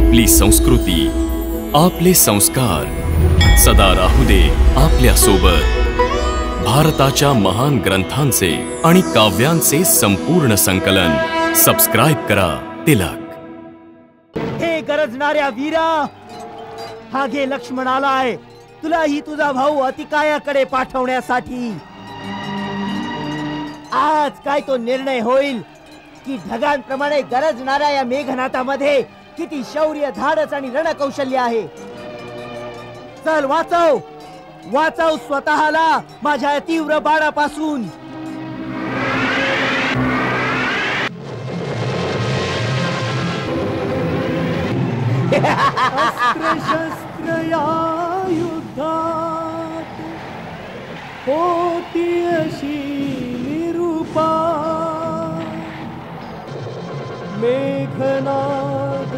आपली संस्कृती, आपले संस्कार सदा राहू दे आपल्या सोबत। भारताच्या महान ग्रंथांचे आणि काव्यांचे संपूर्ण संकलन सबस्क्राइब करा तिलक। हे गरजणाऱ्या वीरा, हा घे लक्ष्मण आलाय तुला ही तुझा भाऊ अतिकायाकडे पाठवण्यासाठी। आज काय तो निर्णय होईल की ढगांप्रमाणे गरजणाऱ्या या मेघनाथामध्ये किती शौर्य, धाडस आणि रणकौशल्य आहे। चल वाचव वाचव स्वतःला माझ्या तीव्र बाणापासून। अस्त्र शस्त्र या युद्धात होती अशी निरूपा। मेघनाद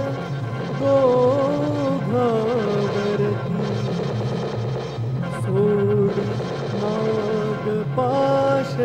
घरती सोड नाग पाश।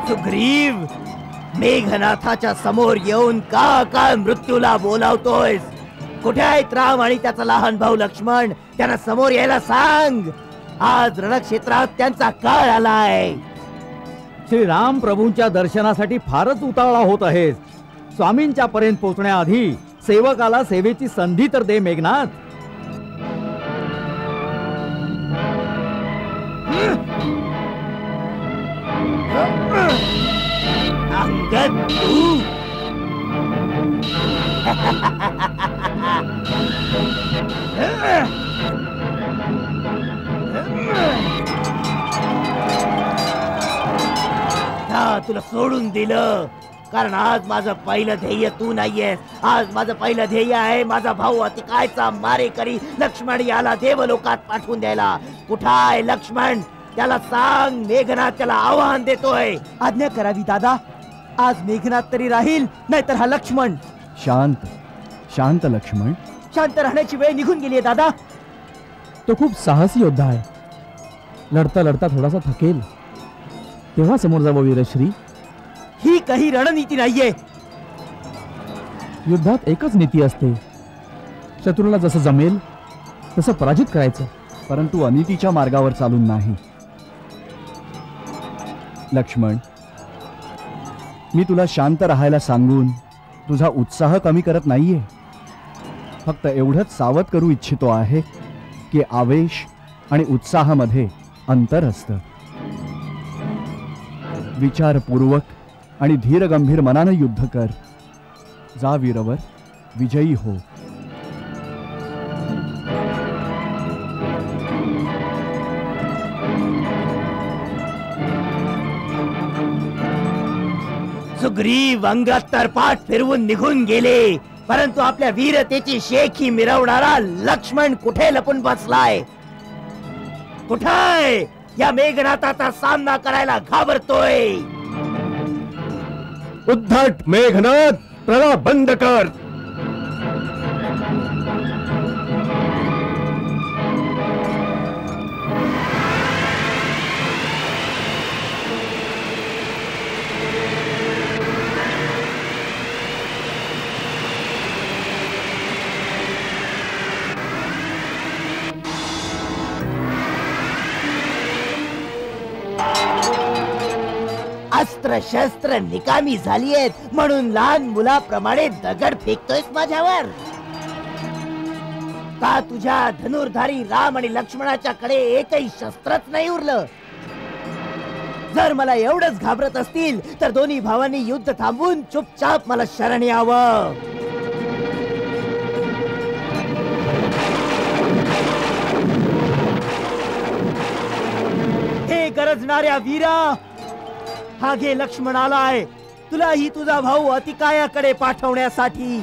सुग्रीव, मेघनाथाच्या समोर येऊन का मृत्यूला बोलावतोयस? कुठे आहेत राम आणि त्याचा लहान भाऊ लक्ष्मण? त्यांना समोर यायला सांग। आज रणक्षेत्रात त्यांचा काळ आलाय। श्री राम प्रभूंच्या दर्शनासाठी फारच उतावळा होत आहे। स्वामींच्या पर्यंत पोहोचण्याआधी सेवकाला सेवेची संधी तर दे मेघनाथ। अंगद तू तुला सोडून दिलं कारण आज माझं पहिलं ध्येय तू नाहीयेस। आज माझं पहिलं ध्येय आहे माझा भाऊ अतिकायचा मारेकरी लक्ष्मण याला देवलोकात पाठवून द्यायला। कुठं आहे लक्ष्मण? त्याला सांग मेघनाथ त्याला आव्हान देतोय। आज्ञा करावी दादा, आज मेघनाथ तरी राहील नाहीतर हा लक्ष्मण। शांत शांत लक्ष्मण। शांत राहण्याची वेळ निघून गेली दादा। तो खूप साहसी योद्धा आहे। लढता लढता थोडासा थकेल तेव्हा समोर जावं वीरश्री। ही काही रणनीती नाहीये। युद्धात एकच नीती असते, शत्रूला जसं जमेल तसं पराजित करायचं, परंतु अनितीच्या मार्गावर चालून नाही। लक्ष्मण, मी तुला शांत राहायला सांगून तुझा उत्साह कमी करत नाहीये। फक्त एवढंच सावध करू इच्छितो आहे की आवेश आणि उत्साहामध्ये अंतर असतं। विचारपूर्वक आणि धीरगंभीर मनाने युद्ध कर। जा वीरवर, विजयी हो। सुग्रीव अंगात तरपाट फिरवून निघून गेले, परंतु आपल्या वीरतेची शेखी मिरवणारा लक्ष्मण कुठे लपून बसलाय? कुठे या मेघनाथाचा सामना करायला घाबरतोय? उद्धट मेघनाथ, प्रलाप बंद कर। अस्त्र शस्त्र निकामी झाली आहेत म्हणून लहान मुलाप्रमाणे दगड फेकतोयस माझ्यावर? का तुझ्या धनुर्धारी राम आणि लक्ष्मणाच्या कडे एकही शस्त्रच नाही उरलं? जर मला एवढंच घाबरत असतील तर दोन्ही भावांनी युद्ध थांबवून चुपचाप मला शरण यावं. हे गरजणाऱ्या वीरा, हा घे लक्ष्मण आलाय तुलाही तुझा भाऊ अतिकायाकडे पाठवण्यासाठी.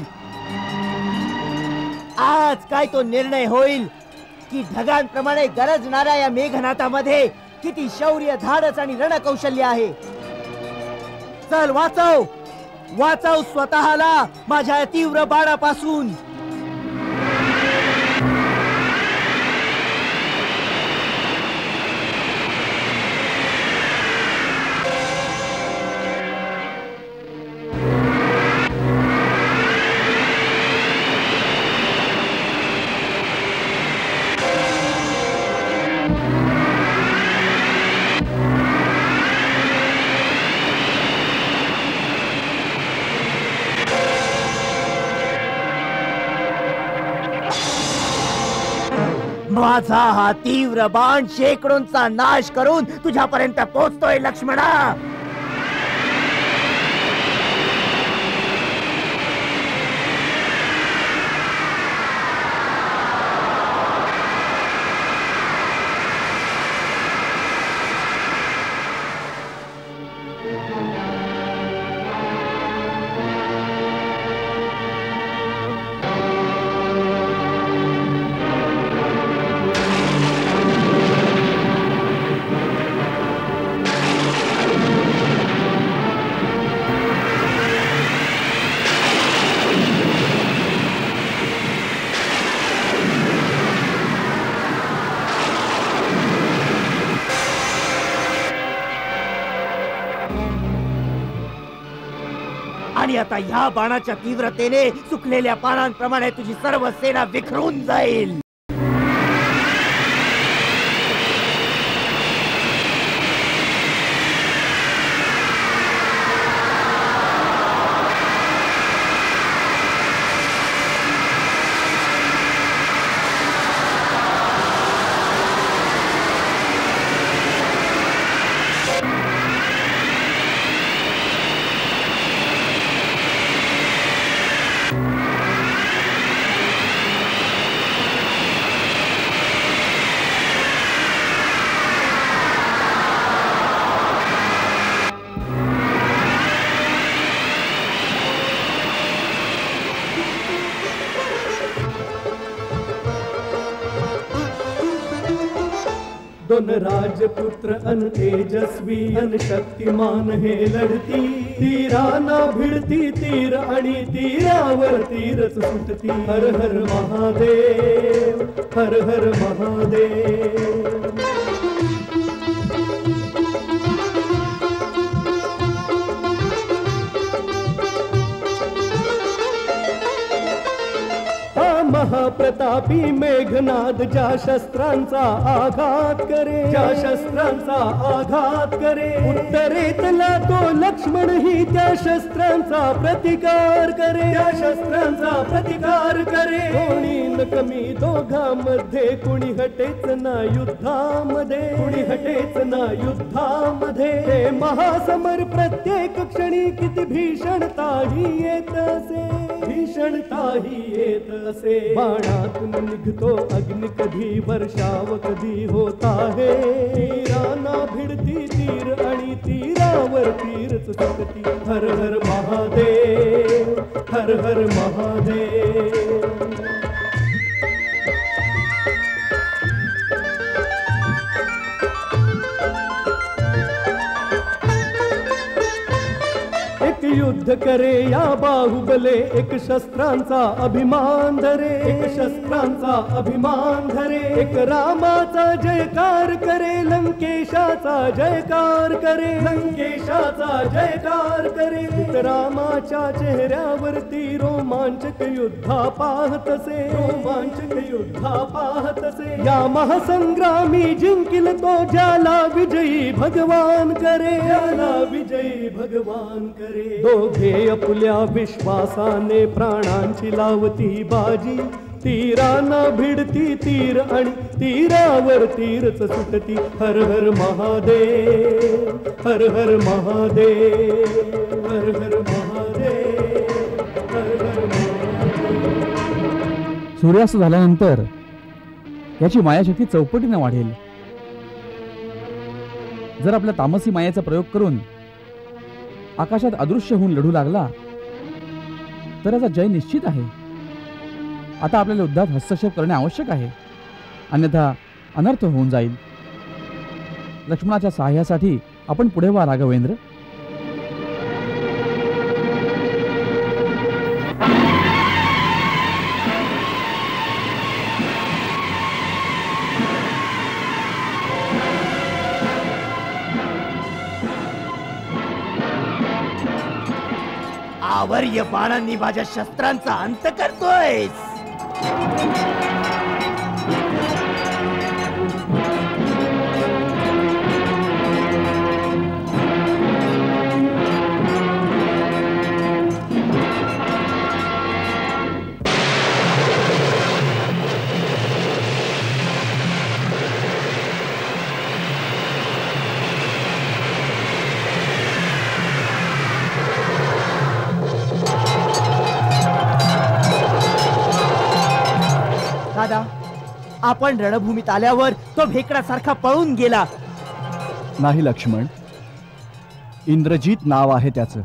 आज काय तो निर्णय होईल की ढगांप्रमाणे गरजणाऱ्या या मेघनाथामध्ये किती शौर्य, धाडस आणि रणकौशल्य आहे. चल वाचव वाचव स्वतःला माझ्या तीव्र बाणापासून. माझा हा तीव्र बाण शेकडोंचा नाश करून तुझ्यापर्यंत पोहोचतोय लक्ष्मणा. आणि आता ह्या बाणाच्या तीव्रतेने सुकलेल्या पानांप्रमाणे तुझी सर्व सेना विखरून जाईल. दोन राजपुत्र अन तेजस्वी अन शक्तिमान हे लढती. तीराना भिडती तीर आणि तीरावर तीरच सुटती. हर हर महादेव, हर हर महादेव. महाप्रतापी मेघनाद ज्या शस्त्रांचा आघात करे, ज्या शस्त्रांचा आघात करे, उत्तरेतला तो लक्ष्मण ही त्या शस्त्रांचा प्रतिकार करे, त्या शस्त्रांचा प्रतिकार करे. कोणी न कमी दोघांमध्ये, कुणी हटेच ना युद्धामध्ये, कुणी हटेच ना युद्धामध्ये. हे महासमर प्रत्येक क्षणी किती भीषणताही येत असे, भीषणताही येत असे. बाणातून निघतो अग्नि कधी, वर्षाव कधी होत आहे. तीराना भिडती तीर आणि तीरावर तीरच सुटती. हर हर महादेव, हर हर महादेव. युद्ध करे या बाहुबले, एक शस्त्रांचा अभिमान धरे, एक शस्त्रांचा अभिमान धरे. एक रामाचा जयकार करे, लंकेशाचा जयकार करे, लंकेशाचा जयकार करे. रामाच्या चेहऱ्यावरती रोमांचक युद्धा पाहतसे, रोमांचक युद्धा पाहतसे. या महासंग्रामी जिंकिल तो ज्याला विजयी भगवान करे, ज्याला विजयी भगवान करे. दोघे आपल्या विश्वासाने प्राणांची लावती बाजी. तीरांना भिडती तीर आणि तीरावर तीरच सुटती. हर हर महादेव, हर हर महादेव, हर हर महादेव, हर हर महादेव. सूर्यास्त झाल्यानंतर याची मायाशक्ती चौपटीने वाढेल. जर आपल्या तामसी मायेचा प्रयोग करून आकाशात अदृश्य होऊन लढू लागला तर याचा जय निश्चित आहे. आता आपल्याला युद्धात हस्तक्षेप करणे आवश्यक आहे, अन्यथा अनर्थ होऊन जाईल. लक्ष्मणाच्या सहाय्यासाठी आपण पुढे व्हा राघवेंद्र. आवर्य बाणांनी माझ्या शस्त्रांचा अंत करतोयस. दादा, आपण रणभूमीत आल्यावर तो भेकडासारखा पळून गेला. नाही लक्ष्मण, इंद्रजित नाव आहे त्याचं.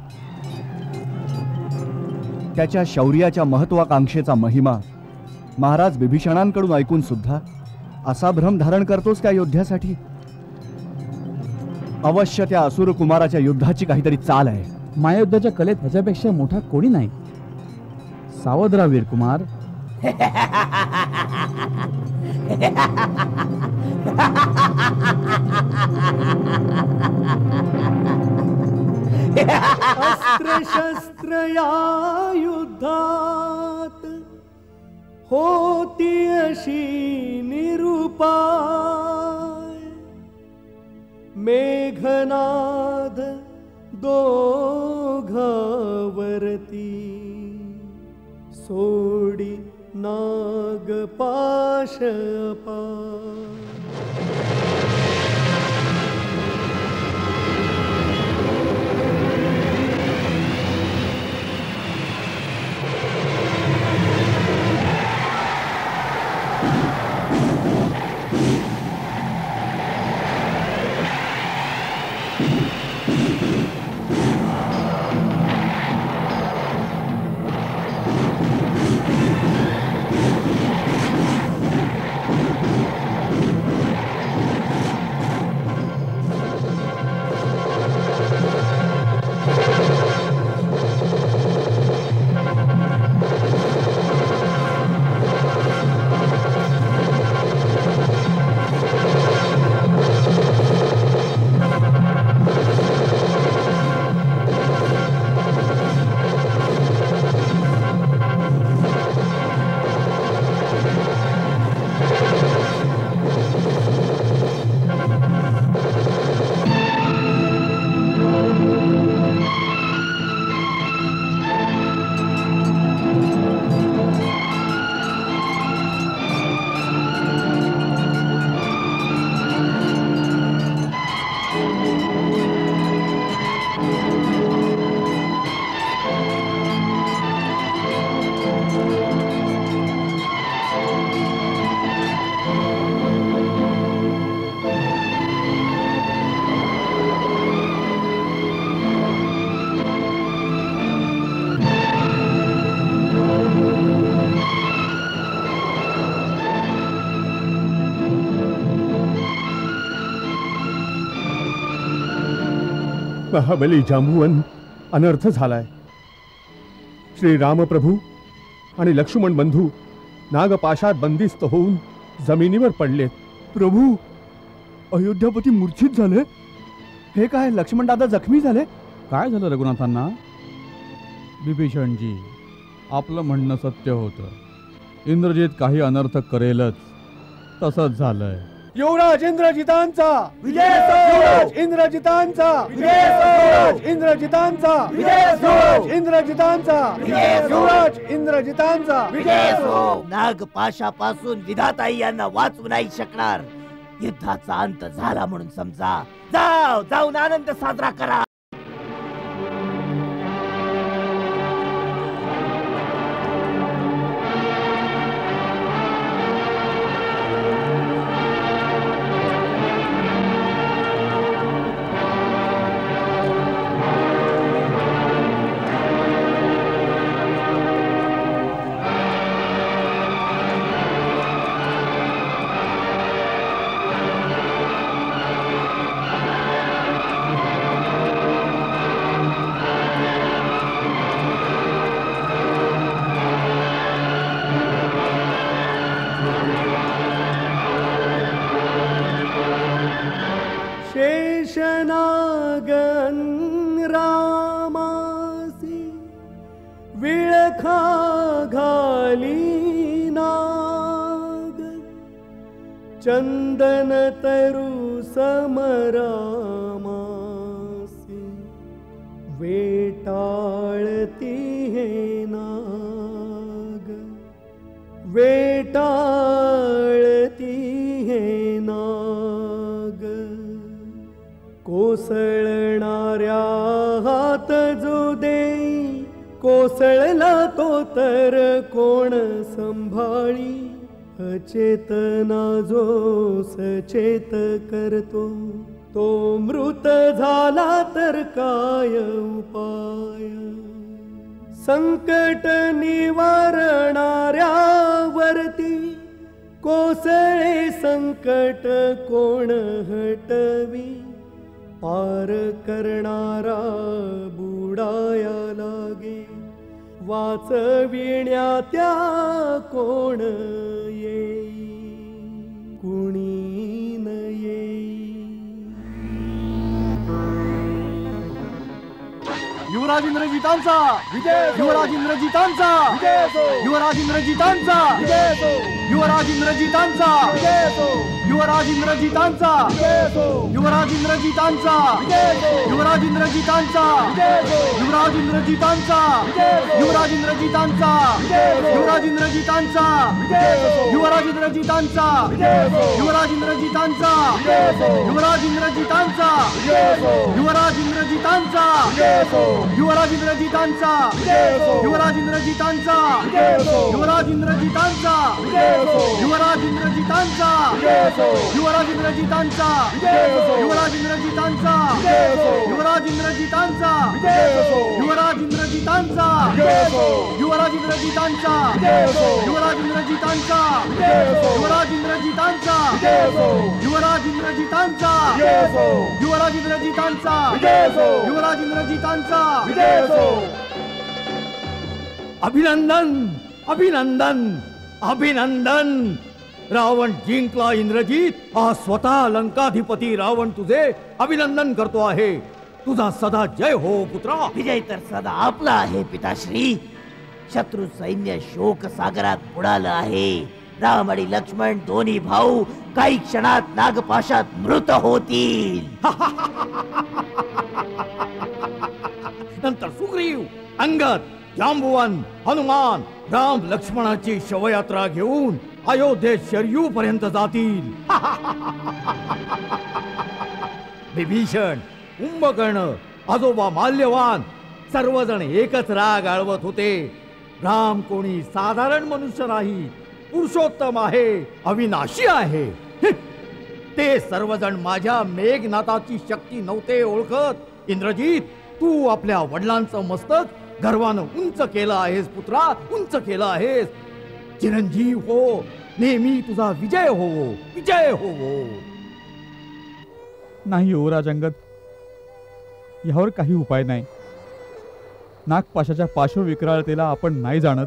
त्याच्या शौर्याच्या महत्वाकांक्षेचा महिमा महाराज बिभीषणांकडून ऐकून सुद्धा असा भ्रम धारण करतोस त्या योद्ध्यासाठी. अवश्य त्या असुर कुमाराच्या युद्धाची काहीतरी चाल आहे. महायुद्धाच्या कलेत ह्याच्यापेक्षा मोठा कोणी नाही. सावध राहा वीर कुमार. अस्त्र शस्त्र या युद्धात होती अशी निरुपाय. मेघनाद दोघावरती सोडी नागपाश अपार. महाबली जांबुवन अनर्थ झालाय. श्री रामप्रभू आणि लक्ष्मण बंधू नागपाशात बंदिस्त होऊन जमिनीवर पडलेत. प्रभू, अयोध्यापती मूर्छित झाले. हे काय, लक्ष्मण दादा जखमी झाले? काय झालं रघुनाथांना? विभीषणजी, आपलं म्हणणं सत्य होतं. इंद्रजित काही अनर्थ करेलच. तसंच झालंय. युवराज इंद्रजितांचा विजय असो! युवराज इंद्रजितांचा विजय असो! युवराज इंद्रजितांचा विजय असो! युवराज इंद्रजितांचा विजय असो! युवराज इंद्रजितांचा विजय असो! नागपाशापासून विधाताई यांना वाचवू नाही शकणार. युद्धाचा अंत झाला म्हणून समजा. जाऊन आनंद साजरा करा. शेषनागन रामासी विळखा घाली नाग चंदन तरु समरामासी वेटाळती हे नाग वेटाळती हे नाग कोसळणाऱ्या हात जो देई कोसळला तो तर कोण संभाळी अचेतना जो सचेत करतो तो मृत झाला तर काय उपाय संकट निवारणाऱ्यावरती कोसळे संकट कोण हटवी पार करणारा बुडाया लागे वाचविण्या त्या कोण येई कुणी न येई. युवराज इंद्रजितांचा विजय! युवराज इंद्रजितांचा विजय! युवराज इंद्रजितांचा विजय! युवराज इंद्रजितांचा विजय! युवराज इंद्रजितांचा विजय! युवराज इंद्रजितांचा विजय! युवराज इंद्रजितांचा विजय! युवराज इंद्रजितांचा विजय! युवराज इंद्रजितांचा विजय! युवराज इंद्रजितांचा विजय! युवराज इंद्रजितांचा विजय! युवराज इंद्रजितांचा विजय! युवराज इंद्रजितांचा विजय! युवराज इंद्रजितांचा विजय! युवराज इंद्रजितांचा युवराज इंद्रजितांचा युवराज इंद्रजितांचा युवराज इंद्रजितांचा युवराज इंद्रजितांचा युवराज इंद्रजितांचा युवराज इंद्रजितांचा युवराज इंद्रजितांचा युवराज इंद्रजितांचा युवराज इंद्रजितांचा युवराज इंद्रजितांचा युवराज इंद्रजितांचा युवराज इंद्रजितांचा युवराज इंद्रजितांचा अभिनंदन अभिनंदन अभिनंदन. रावण जिंकला इंद्रजित. हा स्वतः लंकाधिपती रावण तुझे अभिनंदन करतो आहे. तुझा सदा जय हो पुत्रा. विजय तर सदा आपला आहे पिताश्री. शत्रू सैन्य शोक सागरात बुडालं आहे. राम आणि लक्ष्मण दोन्ही भाऊ काही क्षणात नागपाशात मृत होतील. नंतर सुग्रीव अंगद जांबुवन हनुमान राम लक्ष्मणाची शवयात्रा घेऊन अयोध्येत शरयू पर्यंत जातील. विभीषण कुंभकर्ण आजोबा माल्यवान सर्वजण एकच राग आळवत होते. राम कोणी साधारण मनुष्य नाही, पुरुषोत्तम आहे, अविनाशी आहे. ते सर्वजण माझ्या मेघनाथाची शक्ती नव्हते ओळखत. इंद्रजित तू आपल्या वडिलांचं मस्तक गर्वानं उंच केलं आहेस पुत्रा, उंच केलं आहेस. चिरंजीव हो, नेहमी तुझा विजय हो, विजय हो. नाही युवराज अंगद, यावर काही उपाय नाही. नागपाशाच्या पार्श्वविक्राळतेला आपण नाही जाणत.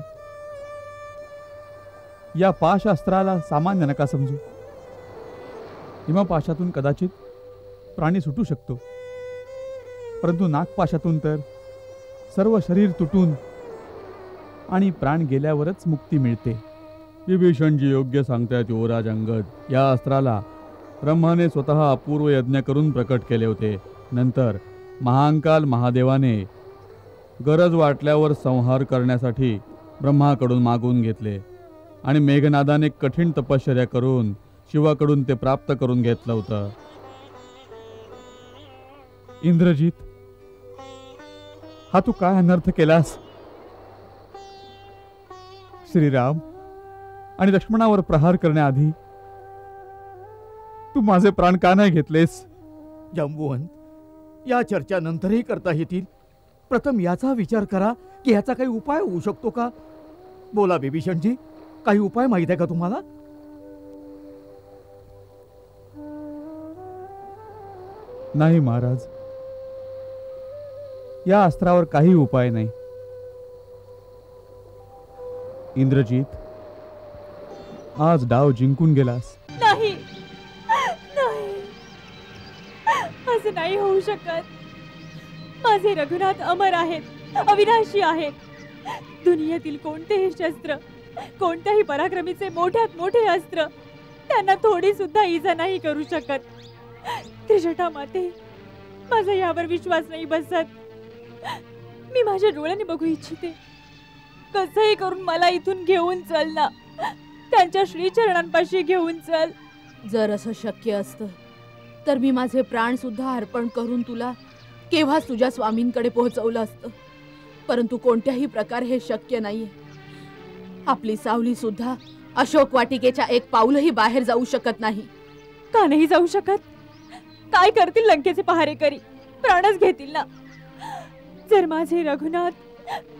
या पाशास्त्राला सामान्य नका समजू. हिमपाशातून कदाचित प्राणी सुटू शकतो, परंतु नागपाशातून तर सर्व शरीर तुटून आणि प्राण गेल्यावरच मुक्ती मिळते. विभीषणजी योग्य सांगतायत युवराज अंगद. या अस्त्राला ब्रह्माने स्वतः अपूर्व यज्ञ करून प्रकट केले होते. नंतर महांकाल महादेवाने गरज वाटल्यावर संहार करण्यासाठी ब्रह्माकडून मागून घेतले आणि मेघनादाने कठीण तपश्चर्या करून शिवाकडून ते प्राप्त करून घेतलं होतं. इंद्रजित, हा तू काय अनर्थ केलास? श्रीराम आणि लक्ष्मणावर प्रहार करण्याआधी तू माझे प्राण का नाही घेतलेस? जंबुवंत, या चर्चा नंतरही करता येतील. प्रथम याचा विचार करा की ह्याचा काही उपाय होऊ शकतो का. बोला विभीषणजी, काही उपाय माहित आहे का तुम्हाला? नाही महाराज, या अस्त्रावर काही उपाय नाही. इंद्रजित, आज डाव जिंकून गेलास. नाही नाही, असं नाही होऊ शकत. माझे रघुनाथ अमर आहेत, अविनाशी आहेत. दुनियेतील कोणतेही शस्त्र, कोणत्याही पराक्रमीचे मोठ्यात मोठे अस्त्र त्यांना थोडी सुद्धा इजा नाही करू शकत. त्रिजटा माते, माझा यावर विश्वास नाही बसत. मी माझ्या डोळ्याने बघू इच्छिते. कसंही करून मला इथून घेऊन चल ना, त्यांच्या श्रीचरणांपाशी घेऊन चल. जर असं शक्य असतं तर मी माझे प्राण सुद्धा अर्पण करून तुला केव्हाच तुझ्या स्वामींकडे पोहोचवलं असतं. परंतु कोणत्याही प्रकारे हे शक्य नाहीये. आपली सावली सुद्धा अशोक वाटिकेच्या एक पाऊलही बाहेर जाऊ शकत नाही. का नाही जाऊ शकत? काय करतील लंकेचे पहारेकरी? प्राणच घेतील ना. जर माझे रघुनाथ,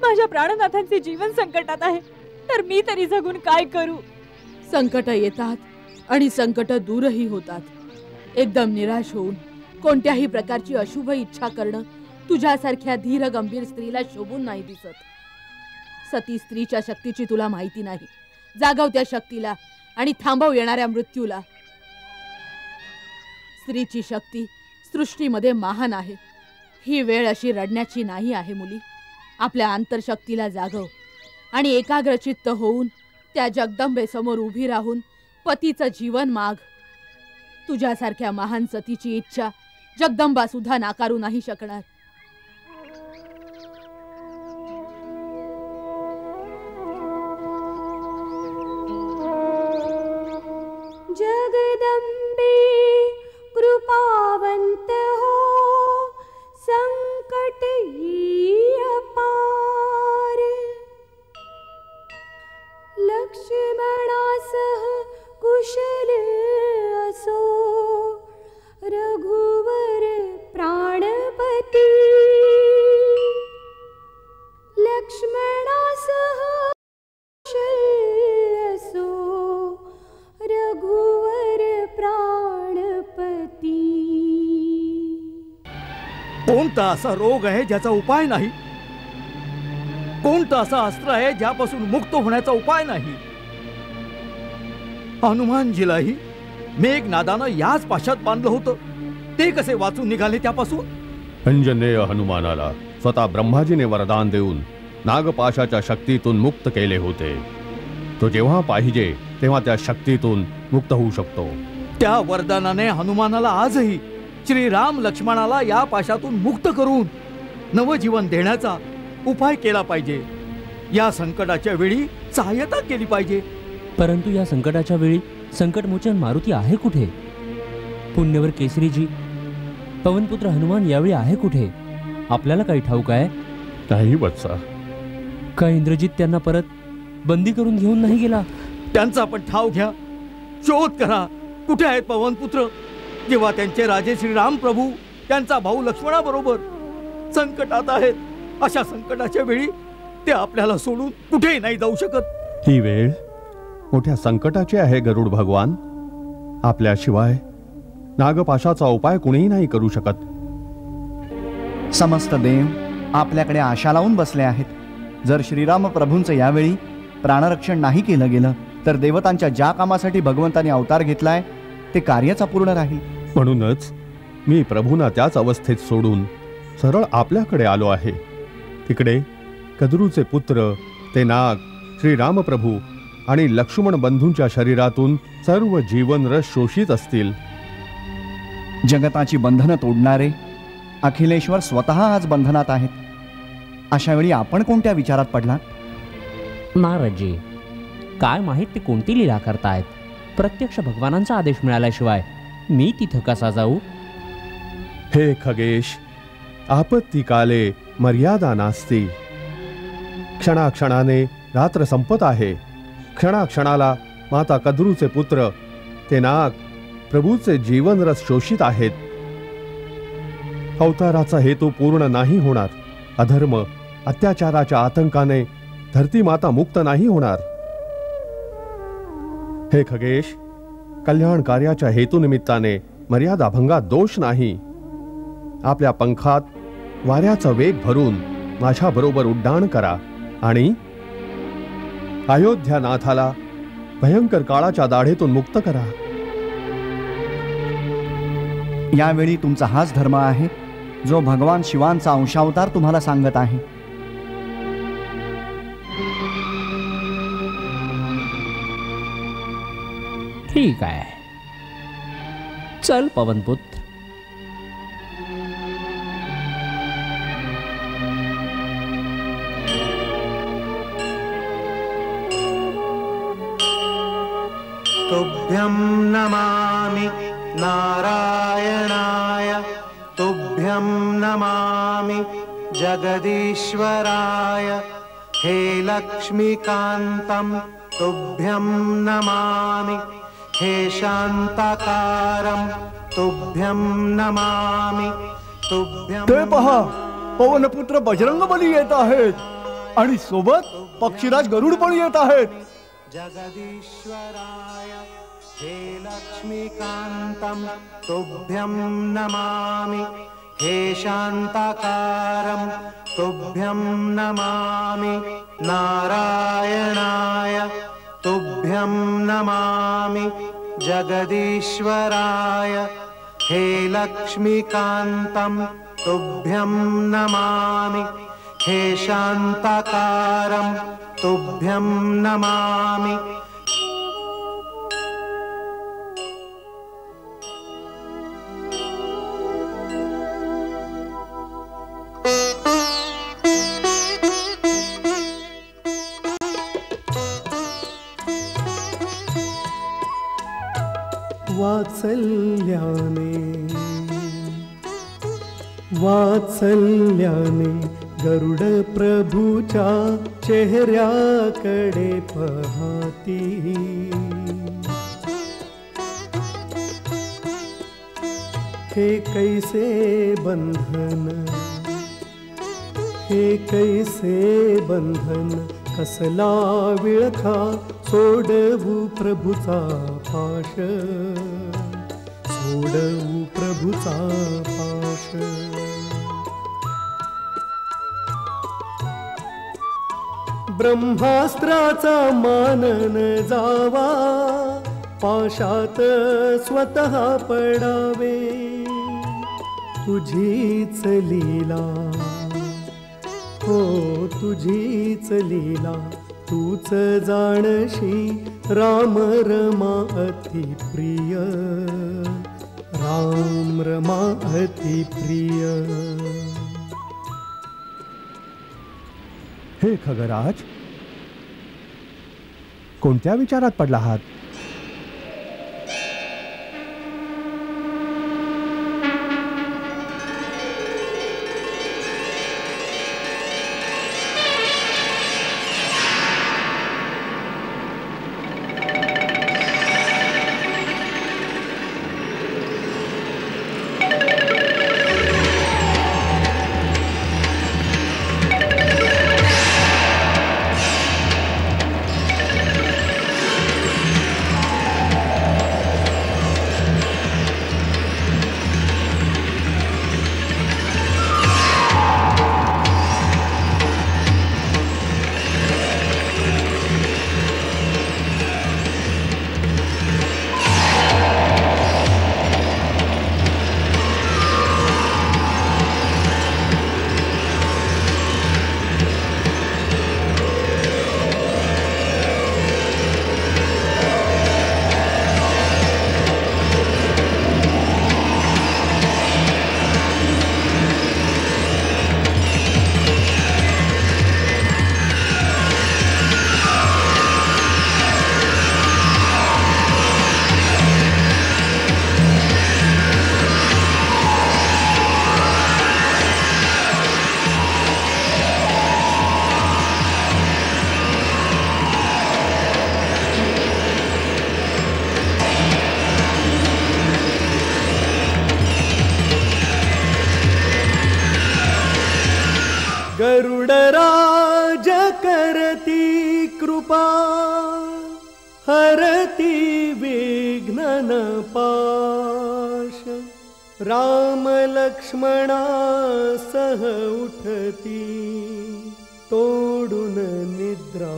माझ्या प्राणनाथांचे जीवन संकटात आहे तर मी तरी जगून काय करू? संकट येतात आणि संकट दूरही होतात. एकदम निराश होऊन कोणत्याही प्रकारची अशुभ इच्छा करणं तुझ्यासारख्या धीर गंभीर स्त्रीला शोभून नाही दिसत. सती स्त्रीच्या शक्तीची तुला माहिती नाही. जागव त्या शक्तीला आणि थांबव येणाऱ्या मृत्यूला. स्त्रीची शक्ती सृष्टीमध्ये महान आहे. ही वेळ अशी रडण्याची नाही आहे मुली. आपल्या आंतरशक्तीला जागव आणि एकाग्रचित्त होऊन त्या जगदंबेसमोर उभी राहून पतीचं जीवन माग. तुझ्यासारख्या महान सतीची इच्छा जगदंबा सुद्धा नाकारू नाही शकणार. जगदंबे कृपावंत हो, संकट ही अपार. लक्ष्मणासह कुशल असो, रघुवर प्राणपती. लक्ष्मणासह कुशल असो, रघुवर प्राणपती. कोणता असा रोग आहे ज्याचा उपाय नाही? कोणतं असं अस्त्र आहे ज्यापासून मुक्त होण्याचा उपाय नाही? हनुमानजीलाही मेघनादानं याच पाशात बांधलं होतं. ते कसे वाचून निघाले त्यापासून? अंजनेय हनुमानाला स्वतः ब्रह्माजीने वरदान देऊन नागपाशाच्या शक्तीतून मुक्त केले होते. तो जेव्हा पाहिजे तेव्हा त्या शक्तीतून मुक्त होऊ शकतो. त्या वरदानाने हनुमानाला आजही श्रीराम लक्ष्मणाला या पाशातून मुक्त करून नवजीवन देण्याचा उपाय केला पाहिजे. या संकटाच्या वेळी सहाय्यता केली पाहिजे. परंतु या संकटाच्या वेळी संकटमोचन मारुती आहे कुठे? पुण्यवर केसरीजी, पवनपुत्र हनुमान यावेळी आहे कुठे? आपल्याला काही ठाऊक आहे? नाही वत्सा. का इंद्रजित त्यांना परत बंदी करून घेऊन नाही गेला? त्यांचा पण ठाव घ्या, शोध करा. कुठे आहेत पवनपुत्र? जेव्हा त्यांचे राजे श्रीराम प्रभू त्यांचा भाऊ लक्ष्मणाबरोबर संकटात आहेत, अशा संकटाच्या वेळी ते आपल्याला सोडून कुठेही नाही जाऊ शकत. ही वेळ मोठ्या संकटाची आहे गरुड भगवान. आपल्याशिवाय नागपाशाचा उपाय कुणीही नाही करू शकत. समस्त देव आपल्याकडे आशा लावून बसले आहेत. जर श्रीराम प्रभूंचं यावेळी प्राणरक्षण नाही केलं गेलं तर देवतांच्या ज्या कामासाठी भगवंतांनी अवतार घेतलाय ते कार्यच अपूर्ण राहील. म्हणूनच मी प्रभूंना त्याच अवस्थेत सोडून सरळ आपल्याकडे आलो आहे. तिकडे कद्रूचे पुत्र ते नाग श्रीरामप्रभू आणि लक्ष्मण बंधूंच्या शरीरातून सर्व जीवन रस शोषित असतील जगताची बंधनं तोडणारे अखिलेश्वर स्वतः आज बंधनात आहेत. अशा वेळी आपण कोणत्या विचारात पडलात? नारदजी, काय माहीत ते कोणती लीला करतायत. प्रत्यक्ष भगवानांचा आदेश मिळाल्याशिवाय मी तिथं कसा जाऊ? हे खगेश, आपत्ती काले मर्यादा नास्ती. क्षणाक्षणाने रात्र संपत आहे. क्षणाक्षणाला माता कद्रूचे पुत्र ते नाग प्रभूचे जीवनरस शोषित आहेत. अवताराचा हेतू पूर्ण नाही होणार. अधर्म अत्याचाराच्या आतंकाने धरती माता मुक्त नाही होणार. हे खगेश, कल्याण कार्याच्या हेतूनिमित्ताने मर्यादा भंगात दोष नाही. आपल्या पंखात वाऱ्याचा वेग भरून माझ्याबरोबर उड्डाण करा आणि अयोध्यानाथाला भयंकर काळाच्या दाढेतून मुक्त करा. यावेळी तुमचा हाच धर्म आहे जो भगवान शिवांचा अंशावतार तुम्हाला सांगत आहे. ठीक आहे, चल पवनपुत्र. तुभ्यं नमामि नारायणाय, तुभ्यं नमामि जगदीश्वराय. हे लक्ष्मीकान्तं तुभ्यं नमामि. हे शान्ताकारं तुभ्यं नमामि. तुभ्यं ते पहा, पवनपुत्र बजरंगबली येत आहेत आणि सोबत पक्षीराज गरुड पण येत आहेत. जगदीश्वराय हे लक्ष्मीकान्तं तुभ्यं नमामि. हे शान्ताकारं तुभ्यं नमामि. नारायणाय तुभ्यं नमामि. जगदीश्वराय हे लक्ष्मीकान्तं तुभ्यं नमामि. हे शान्ताकारं तुभ्यं नमामि. वात्सल्याने वात्सल्याने गरुड प्रभूच्या चेहऱ्याकडे पाहती. हे कैसे बंधन, हे कैसे बंधन, कसला विळखा सोडवू प्रभूचा पाश, सोडवू प्रभूचा पाश. ब्रह्मास्त्राचा मानन जावा, पाशात स्वतः पडावे. तुझीच लीला, हो तुझीच लीला, तूच जाणशी राम रमा अति प्रिय, राम रमा अति प्रिय. हे खगराज, कोणत्या विचारात पडला आहात? कृपा हरति विघ्नन पाश राम लक्ष्मणा सह उठती तोडून निद्रा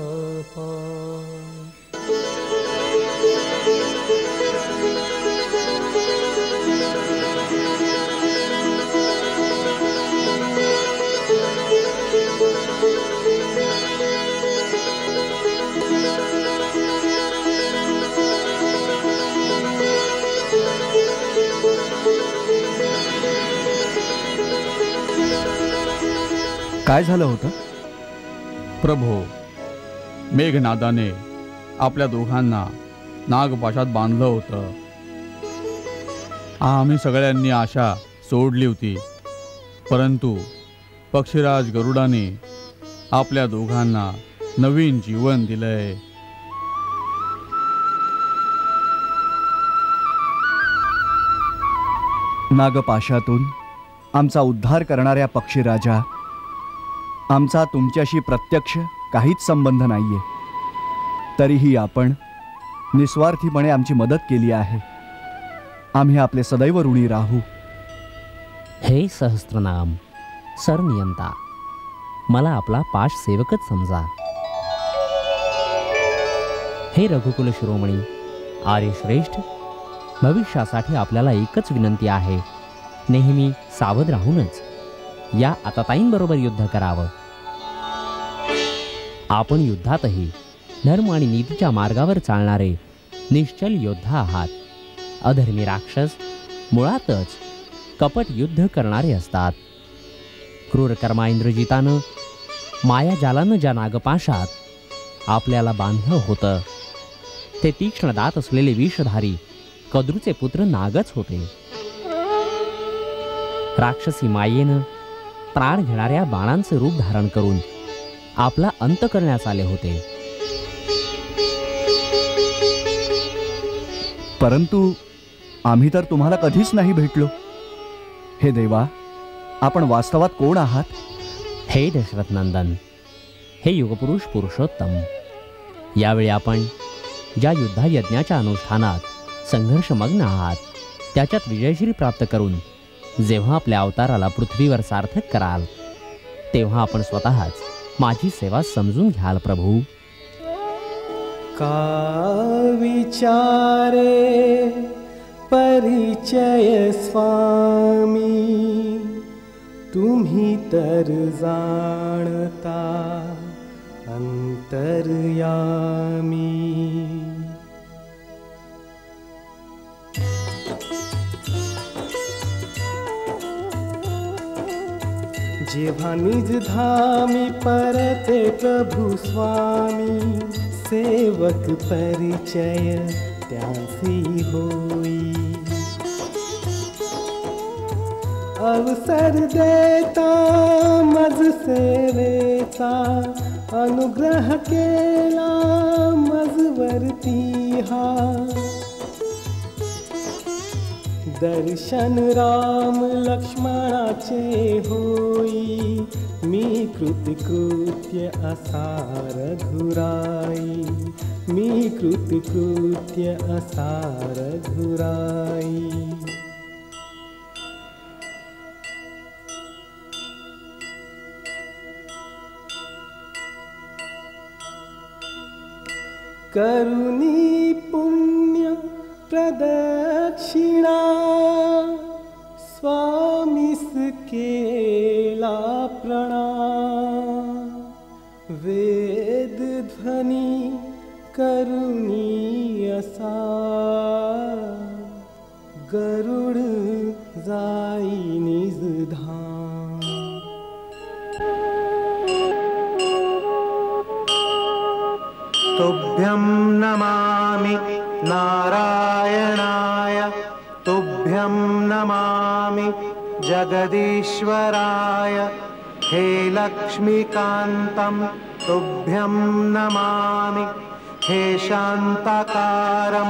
काय झालं होतं प्रभो? मेघनादाने आपल्या दोघांना नागपाशात बांधलं होतं. आम्ही सगळ्यांनी आशा सोडली होती, परंतु पक्षीराज गरुडाने आपल्या दोघांना नवीन जीवन दिलंय. नागपाशातून आमचा उद्धार करणाऱ्या पक्षीराजा, आमचा तुमच्याशी प्रत्यक्ष काहीच संबंध नाहीये, तरीही आपण निस्वार्थीपणे आमची मदत केली आहे. आम्ही आपले सदैव ऋणी राहू. हे सहस्त्रनाम सरनियंता, मला आपला पाश सेवकच समजा. हे रघुकुल शिरोमणी आर्यश्रेष्ठ, भविष्यासाठी आपल्याला एकच विनंती आहे, नेहमी सावध राहूनच या आताताईंबरोबर युद्ध करावं. आपण युद्धातही धर्म आणि नीतीच्या मार्गावर चालणारे निश्चल योद्धा आहात. अधर्मी राक्षस मुळातच कपट युद्ध करणारे असतात. क्रूर कर्मा इंद्रजितानं मायाजालानं ज्या नागपाशात आपल्याला बांधलं होतं, ते तीक्ष्ण दात असलेले विषधारी कद्रूचे पुत्र नागच होते. राक्षसी मायेनं प्राण घेणाऱ्या बाणांचे रूप धारण करून आपला अंत करण्यास आले होते. परंतु आम्ही तर तुम्हाला कधीच नाही भेटलो. हे देवा, आपण वास्तवात कोण आहात? हे दशरथ नंदन, हे युगपुरुष पुरुषोत्तम, यावेळी आपण ज्या युद्धा यज्ञाच्या अनुष्ठानात संघर्षमग्न आहात, त्याच्यात विजयश्री प्राप्त करून जेव्हा आपल्या अवताराला पृथ्वीवर सार्थक कराल, तेव्हा आपण स्वतःच माझी सेवा समजून घ्याल प्रभू. का विचारे परिचय स्वामी, तुम्ही तर जाणता अंतर्यामी. जेव्हा निज धामी परते प्रभु स्वामी, सेवक परिचय त्यासी होई. अवसर देता मज सेवेचा, अनुग्रह केला मजवरती हा. दर्शन राम लक्ष्मणाचे होई, मी कृतकृत्य असा रघुराई. मी कृतकृत्य असा रघुराई. करुणी पुण्य प्रदक्षिणा, स्वामीस केला प्रणाम. वेद ध्वनी करुणी असा, गरुड जाई निज धाम. तुभ्यं नमामि नारायणाय, तुभ्यं नमामि जगदीश्वराय. हे लक्ष्मीकान्तं तुभ्यं नमामि, हे शान्ताकारं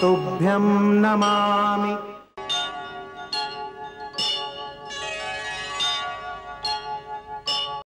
तुभ्यं नमामि.